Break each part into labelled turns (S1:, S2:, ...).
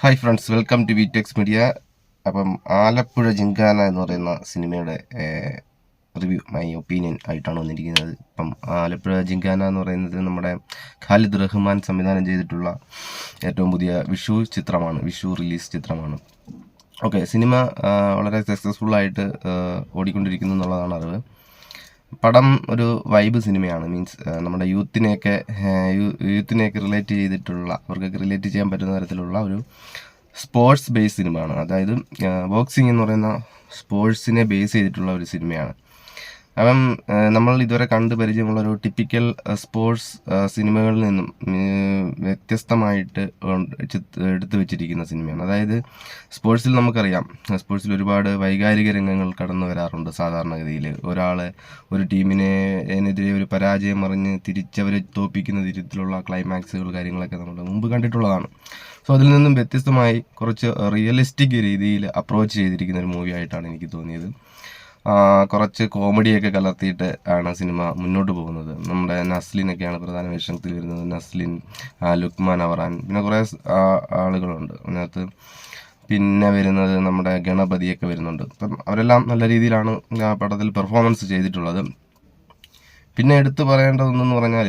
S1: Hi friends, welcome to Vitex media. അപ്പം ആലപ്പുഴ ജിങ്കാന എന്ന് പറയുന്ന സിനിമയുടെ റിവ്യൂ, മൈ ഒപ്പീനിയൻ ആയിട്ടാണ് വന്നിരിക്കുന്നത്. ഇപ്പം ആലപ്പുഴ ജിങ്കാന എന്ന് പറയുന്നത് നമ്മുടെ ഖാലിദ് റഹ്മാൻ സംവിധാനം ചെയ്തിട്ടുള്ള ഏറ്റവും പുതിയ വിഷു റിലീസ് ചിത്രമാണ്. ഓക്കെ, സിനിമ വളരെ സക്സസ്ഫുള്ളായിട്ട് ഓടിക്കൊണ്ടിരിക്കുന്നു എന്നുള്ളതാണ് അറിവ്. പടം ഒരു വൈബ് സിനിമയാണ്. മീൻസ് നമ്മുടെ യൂത്തിനെയൊക്കെ റിലേറ്റ് ചെയ്തിട്ടുള്ള, അവർക്കൊക്കെ റിലേറ്റ് ചെയ്യാൻ പറ്റുന്ന തരത്തിലുള്ള ഒരു സ്പോർട്സ് ബേസ് സിനിമയാണ്. അതായത് ബോക്സിംഗ് എന്ന് പറയുന്ന സ്പോർട്സിനെ ബേസ് ചെയ്തിട്ടുള്ള ഒരു സിനിമയാണ്. അപ്പം നമ്മൾ ഇതുവരെ കണ്ട് പരിചയമുള്ള ഒരു ടിപ്പിക്കൽ സ്പോർട്സ് സിനിമകളിൽ നിന്നും വ്യത്യസ്തമായിട്ട് എടുത്തു വെച്ചിരിക്കുന്ന സിനിമയാണ്. അതായത് സ്പോർട്സിൽ നമുക്കറിയാം, സ്പോർട്സിൽ ഒരുപാട് വൈകാരിക രംഗങ്ങൾ കടന്നു വരാറുണ്ട്. സാധാരണഗതിയിൽ ഒരു ടീമിനെതിരെ ഒരു പരാജയം അറിഞ്ഞ് തിരിച്ചവരെ തോൽപ്പിക്കുന്ന രീതിയിലുള്ള ക്ലൈമാക്സുകൾ കാര്യങ്ങളൊക്കെ നമ്മൾ മുമ്പ് കണ്ടിട്ടുള്ളതാണ്. സോ അതിൽ നിന്നും വ്യത്യസ്തമായി കുറച്ച് റിയലിസ്റ്റിക് രീതിയിൽ അപ്രോച്ച് ചെയ്തിരിക്കുന്ന ഒരു മൂവി ആയിട്ടാണ് എനിക്ക് തോന്നിയത്. കുറച്ച് കോമഡിയൊക്കെ കലർത്തിയിട്ട് ആണ് സിനിമ മുന്നോട്ട് പോകുന്നത്. നമ്മുടെ നസ്ലിനൊക്കെയാണ് പ്രധാന വേഷത്തിൽ വരുന്നത്. നസ്ലിൻ, ലുക്മാൻ അവറാൻ, പിന്നെ കുറേ ആളുകളുണ്ട് അതിനകത്ത്. പിന്നെ വരുന്നത് നമ്മുടെ ഗണപതിയൊക്കെ വരുന്നുണ്ട്. അപ്പം അവരെല്ലാം നല്ല രീതിയിലാണ് പടത്തിൽ പെർഫോമൻസ് ചെയ്തിട്ടുള്ളത്. പിന്നെ എടുത്തു പറയേണ്ടതെന്ന് പറഞ്ഞാൽ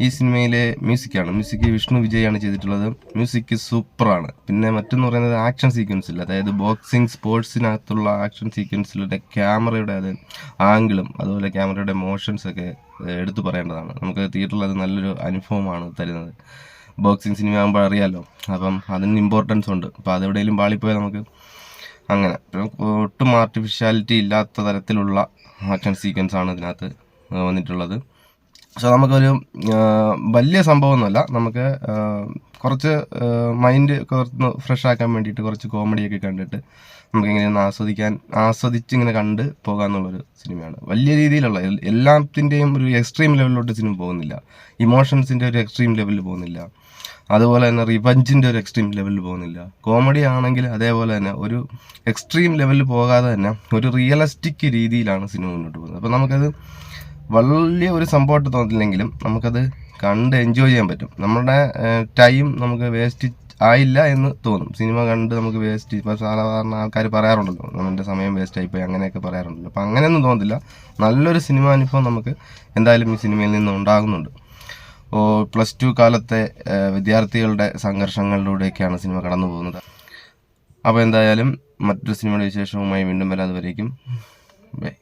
S1: ഈ സിനിമയിലെ മ്യൂസിക് വിഷ്ണു വിജയാണ് ചെയ്തിട്ടുള്ളത്. മ്യൂസിക് സൂപ്പറാണ്. പിന്നെ മറ്റൊന്ന് പറയുന്നത് ആക്ഷൻ സീക്വൻസിൽ, അതായത് ബോക്സിംഗ് സ്പോർട്സിനകത്തുള്ള ആക്ഷൻ സീക്വൻസിലൂടെ ക്യാമറയുടെ ആംഗിളും അതുപോലെ ക്യാമറയുടെ മോഷൻസ് ഒക്കെ എടുത്തു പറയേണ്ടതാണ്. നമുക്ക് തിയേറ്ററിൽ അത് നല്ലൊരു അനുഭവമാണ് തരുന്നത്. ബോക്സിംഗ് സിനിമ ആകുമ്പോൾ അറിയാമല്ലോ, അപ്പം അതിന് ഇമ്പോർട്ടൻസ് ഉണ്ട്. അപ്പോൾ അതെവിടെയെങ്കിലും പാളിപ്പോയാൽ നമുക്ക് അങ്ങനെ ഒട്ടും ആർട്ടിഫിഷ്യാലിറ്റി ഇല്ലാത്ത തരത്തിലുള്ള ആക്ഷൻ സീക്വൻസ് ആണ് ഇതിനകത്ത് വന്നിട്ടുള്ളത്. സോ നമുക്കൊരു വലിയ സംഭവമൊന്നുമല്ല, നമുക്ക് കുറച്ച് മൈൻഡ് കുറച്ച് ഫ്രഷ് ആക്കാൻ വേണ്ടിയിട്ട് കുറച്ച് കോമഡിയൊക്കെ കണ്ടിട്ട് നമുക്കിങ്ങനെ ആസ്വദിച്ചിങ്ങനെ കണ്ട് പോകാമെന്നുള്ളൊരു സിനിമയാണ്. വലിയ രീതിയിലുള്ള എല്ലാത്തിൻ്റെയും ഒരു എക്സ്ട്രീം ലെവലിലോട്ട് സിനിമ പോകുന്നില്ല. ഇമോഷൻസിൻ്റെ ഒരു എക്സ്ട്രീം ലെവലിൽ പോകുന്നില്ല. അതുപോലെ തന്നെ റിവഞ്ചിൻ്റെ ഒരു എക്സ്ട്രീം ലെവലിൽ പോകുന്നില്ല. കോമഡി ആണെങ്കിൽ അതേപോലെ തന്നെ ഒരു എക്സ്ട്രീം ലെവലിൽ പോകാതെ തന്നെ ഒരു റിയലിസ്റ്റിക് രീതിയിലാണ് സിനിമ മുന്നോട്ട് പോകുന്നത്. അപ്പോൾ നമുക്കത് വലിയ ഒരു സംഭവമായിട്ട് തോന്നില്ലെങ്കിലും നമുക്കത് കണ്ട് എൻജോയ് ചെയ്യാൻ പറ്റും. നമ്മുടെ ടൈം നമുക്ക് വേസ്റ്റ് ആയില്ല എന്ന് തോന്നും. സിനിമ കണ്ട് നമുക്ക് വേസ്റ്റ്, ഇപ്പോൾ സാധാരണ ആൾക്കാർ പറയാറുണ്ടല്ലോ, നമ്മുടെ സമയം വേസ്റ്റ് ആയിപ്പോയി, അങ്ങനെയൊക്കെ പറയാറുണ്ടല്ലോ. അപ്പം അങ്ങനെയൊന്നും തോന്നില്ല. നല്ലൊരു സിനിമ അനുഭവം നമുക്ക് എന്തായാലും ഈ സിനിമയിൽ നിന്ന് ഉണ്ടാകുന്നുണ്ട്. +2 കാലത്തെ വിദ്യാർത്ഥികളുടെ സംഘർഷങ്ങളിലൂടെയൊക്കെയാണ് സിനിമ കടന്നു പോകുന്നത്. അപ്പോൾ എന്തായാലും മറ്റൊരു സിനിമയുടെ വിശേഷവുമായി വീണ്ടും വരാതെ വരേക്കും ബൈ.